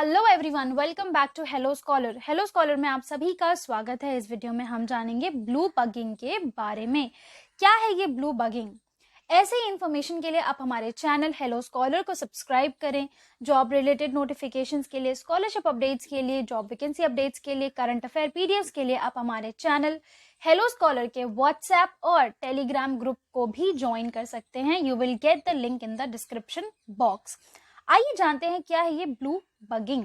Hello everyone, welcome back to Hello Scholar. Hello Scholar में आप सभी का स्वागत है। इस वीडियो में हम जानेंगे ब्लू बगिंग के बारे में। क्या है ये ब्लू बगिंग? ऐसे ही इन्फॉर्मेशन के लिए आप हमारे चैनल हेलो स्कॉलर को सब्सक्राइब करें। जॉब रिलेटेड नोटिफिकेशंस के लिए, स्कॉलरशिप अपडेट्स के लिए, जॉब वैकेंसी अपडेट्स के लिए, करंट अफेयर पीडीएफ्स के लिए आप हमारे चैनल हेलो स्कॉलर के व्हाट्सएप और टेलीग्राम ग्रुप को भी ज्वाइन कर सकते हैं। You will get the link in the description box. आइए जानते हैं क्या है ये ब्लू बगिंग।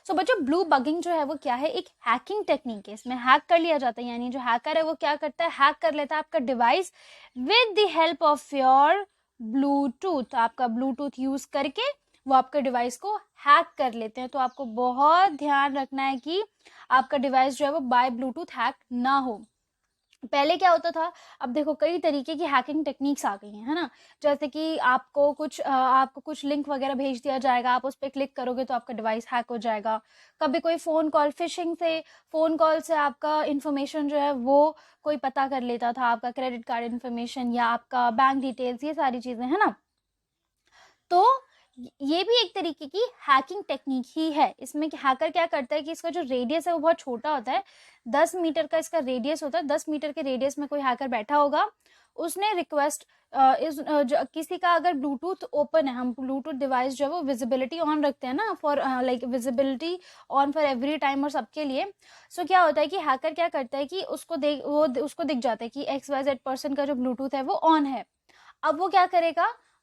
सो बच्चों, ब्लू बगिंग जो है वो क्या है? एक हैकिंग टेक्निक है। इसमें हैक कर लिया जाता है, यानी जो हैकर है वो क्या करता है, हैक कर लेता है आपका device with the help of your Bluetooth. आपका ब्लूटूथ यूज करके वो आपके डिवाइस को हैक कर लेते हैं। तो आपको बहुत ध्यान रखना है कि आपका डिवाइस जो है वो बाय ब्लूटूथ हैक ना हो। पहले क्या होता था, अब देखो कई तरीके की हैकिंग टेक्निक्स आ गई हैं, है ना। जैसे कि आपको कुछ लिंक वगैरह भेज दिया जाएगा, आप उस पर क्लिक करोगे तो आपका डिवाइस हैक हो जाएगा। कभी कोई फोन कॉल से आपका इंफॉर्मेशन जो है वो कोई पता कर लेता था, आपका क्रेडिट कार्ड इंफॉर्मेशन या आपका बैंक डिटेल्स, ये सारी चीजें, है ना। तो ये भी एक तरीके की हैकिंग टेक्निक ही है। इसमें हैकर क्या करता है कि इसका जो रेडियस है वो बहुत छोटा होता है। 10 मीटर का इसका रेडियस होता है। 10 मीटर के रेडियस में कोई हैकर बैठा होगा, उसने रिक्वेस्ट किसी का अगर ब्लूटूथ ओपन है, हम ब्लूटूथ डिवाइस जो है वो विजिबिलिटी ऑन रखते हैं ना, for like visibility on for every time और सबके लिए। सो क्या होता है कि हैकर क्या करता है कि उसको दिख जाता है कि XYZ पर्सन का जो ब्लूटूथ है वो ऑन है। अब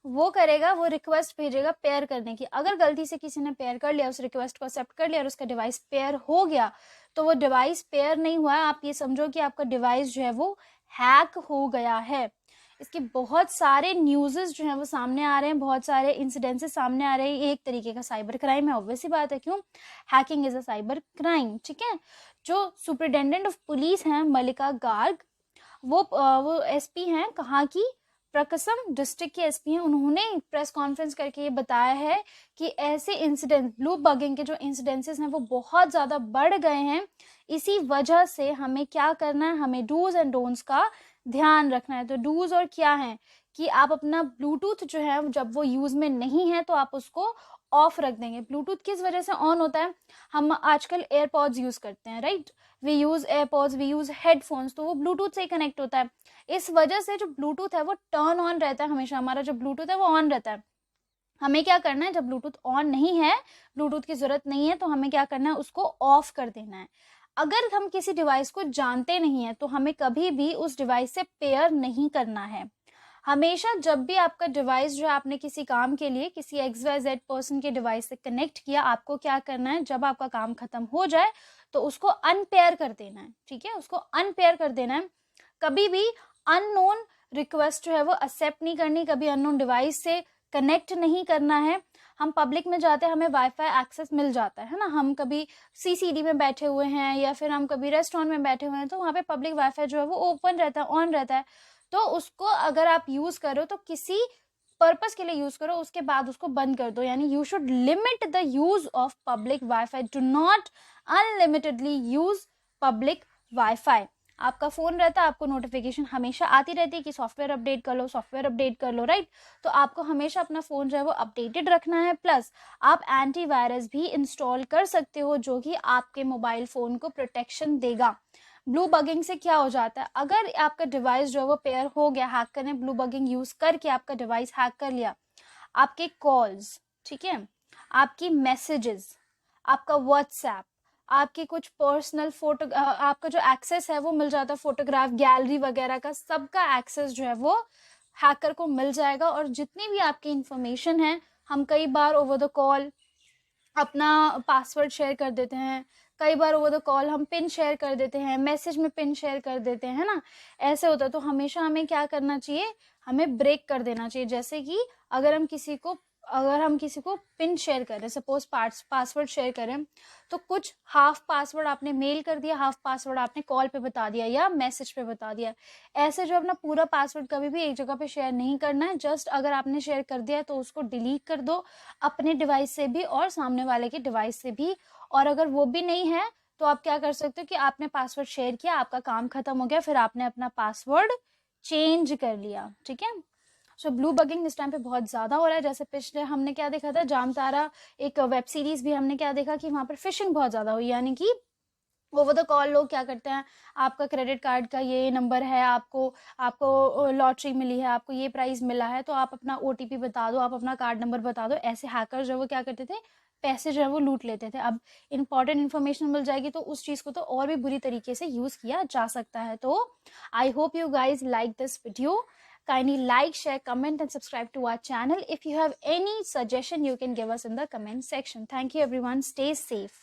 वो करेगा, वो रिक्वेस्ट भेजेगा पेयर करने की। अगर गलती से किसी ने पेयर कर लिया, उस रिक्वेस्ट को एक्सेप्ट कर लिया और उसका डिवाइस पेयर हो गया, तो वो डिवाइस पेयर नहीं हुआ है, आप ये समझो कि आपका डिवाइस जो है वो हैक हो गया है। इसके बहुत सारे न्यूज़ेस जो हैं वो सामने आ रहे हैं, बहुत सारे इंसिडेंसेस सामने आ रहे हैं। ये एक तरीके का साइबर क्राइम है, ऑब्वियस सी बात है, क्यों? Hacking is a cyber crime, ठीक है। जो सुपरिटेंडेंट ऑफ पुलिस हैं मल्लिका गार्ग, वो एसपी हैं कहाँ की? प्रकसम डिस्ट्रिक्ट के एसपी हैं। उन्होंने प्रेस कॉन्फ्रेंस करके ये बताया है कि ऐसे इंसिडेंट, ब्लू बगिंग के जो इंसिडेंसेस हैं वो बहुत ज़्यादा बढ़ गए हैं। इसी वजह से हमें क्या करना है, हमें डूज एंड डोंट्स का ध्यान रखना है। तो डूज और क्या है कि आप अपना ब्लूटूथ जो है जब वो यूज़ में नहीं है तो आप उसको ऑफ रख देंगे। ब्लूटूथ किस वजह से ऑन होता है? हम आजकल एयरपॉड्स यूज़ करते हैं, right. We use AirPods, we use headphones, तो वो ब्लूटूथ से ही कनेक्ट होता है। इस वजह से जो ब्लूटूथ है वो टर्न ऑन रहता है, हमेशा हमारा जो ब्लूटूथ है वो ऑन रहता है। हमें क्या करना है, जब ब्लूटूथ ऑन नहीं है, ब्लूटूथ की जरूरत नहीं है, तो हमें क्या करना है, उसको ऑफ कर देना है। अगर हम किसी डिवाइस को जानते नहीं है तो हमें कभी भी उस डिवाइस से पेयर नहीं करना है। हमेशा जब भी आपका डिवाइस जो है, आपने किसी काम के लिए किसी XYZ पर्सन के डिवाइस से कनेक्ट किया, आपको क्या करना है, जब आपका काम खत्म हो जाए तो उसको अनपेयर कर देना है, ठीक है। उसको अनपेयर कर देना है। कभी भी अननोन रिक्वेस्ट जो है वो एक्सेप्ट नहीं करनी, कभी अननोन डिवाइस से कनेक्ट नहीं करना है। हम पब्लिक में जाते हैं, हमें वाईफाई एक्सेस मिल जाता है ना। हम कभी CCD में बैठे हुए हैं या फिर हम कभी रेस्टोरेंट में बैठे हुए हैं, तो वहाँ पे पब्लिक वाईफाई जो है वो ओपन रहता है, ऑन रहता है। तो उसको अगर आप यूज करो तो किसी पर्पस के लिए यूज करो, उसके बाद उसको बंद कर दो। यानी you should limit the use of public wifi, do not unlimitedly use public wifi. आपका फोन रहता है, आपको नोटिफिकेशन हमेशा आती रहती है कि सॉफ्टवेयर अपडेट कर लो, सॉफ्टवेयर अपडेट कर लो, राइट। तो आपको हमेशा अपना फोन जो है वो अपडेटेड रखना है। प्लस आप एंटीवायरस भी इंस्टॉल कर सकते हो जो कि आपके मोबाइल फोन को प्रोटेक्शन देगा। ब्लू बगिंग से क्या हो जाता है, अगर आपका डिवाइस जो है वो पेयर हो गया, हैकर ने ब्लू बगिंग यूज करके आपका डिवाइस हैक कर लिया, आपके कॉल्स, ठीक है, आपकी मैसेजेस, आपका व्हाट्सएप, आपकी कुछ पर्सनल फोटो, आपका जो एक्सेस है वो मिल जाता है, फोटोग्राफ गैलरी वगैरह का, सबका एक्सेस जो है वो हैकर को मिल जाएगा। और जितनी भी आपकी इंफॉर्मेशन है, हम कई बार ओवर द कॉल अपना पासवर्ड शेयर कर देते हैं, कई बार ओवर द कॉल हम पिन शेयर कर देते हैं, मैसेज में पिन शेयर कर देते हैं, है ना। ऐसे होता है। तो हमेशा हमें क्या करना चाहिए, हमें ब्रेक कर देना चाहिए। जैसे कि अगर हम किसी को पिन शेयर करें, सपोज पासवर्ड शेयर करें, तो कुछ हाफ पासवर्ड आपने मेल कर दिया, हाफ पासवर्ड आपने कॉल पे बता दिया या मैसेज पे बता दिया। ऐसे जो अपना पूरा पासवर्ड कभी भी एक जगह पे शेयर नहीं करना है। जस्ट अगर आपने शेयर कर दिया है तो उसको डिलीट कर दो, अपने डिवाइस से भी और सामने वाले के डिवाइस से भी। और अगर वो भी नहीं है तो आप क्या कर सकते हो कि आपने पासवर्ड शेयर किया, आपका काम खत्म हो गया, फिर आपने अपना पासवर्ड चेंज कर लिया, ठीक है। सो ब्लू बगिंग इस टाइम पे बहुत ज़्यादा हो रहा है। जैसे पिछले हमने क्या देखा था, जामतारा एक वेब सीरीज़ भी हमने क्या देखा कि वहाँ पर फिशिंग बहुत ज़्यादा हुई, यानी कि ओवर द कॉल लोग क्या करते हैं, आपका क्रेडिट कार्ड का ये नंबर है, आपको आपको लॉटरी मिली है, आपको ये प्राइज़ मिला है, तो आप अपना ओटीपी बता दो, आप अपना कार्ड नंबर बता दो। ऐसे हैकर जो है वो क्या करते थे, पैसे जो है वो लूट लेते थे। अब इंपॉर्टेंट इन्फॉर्मेशन मिल जाएगी तो उस चीज़ को तो और भी बुरी तरीके से यूज़ किया जा सकता है। तो I hope you guys like this video. Kindly like, share, comment and subscribe to our channel. If you have any suggestion, you can give us in the comment section. Thank you everyone. Stay safe.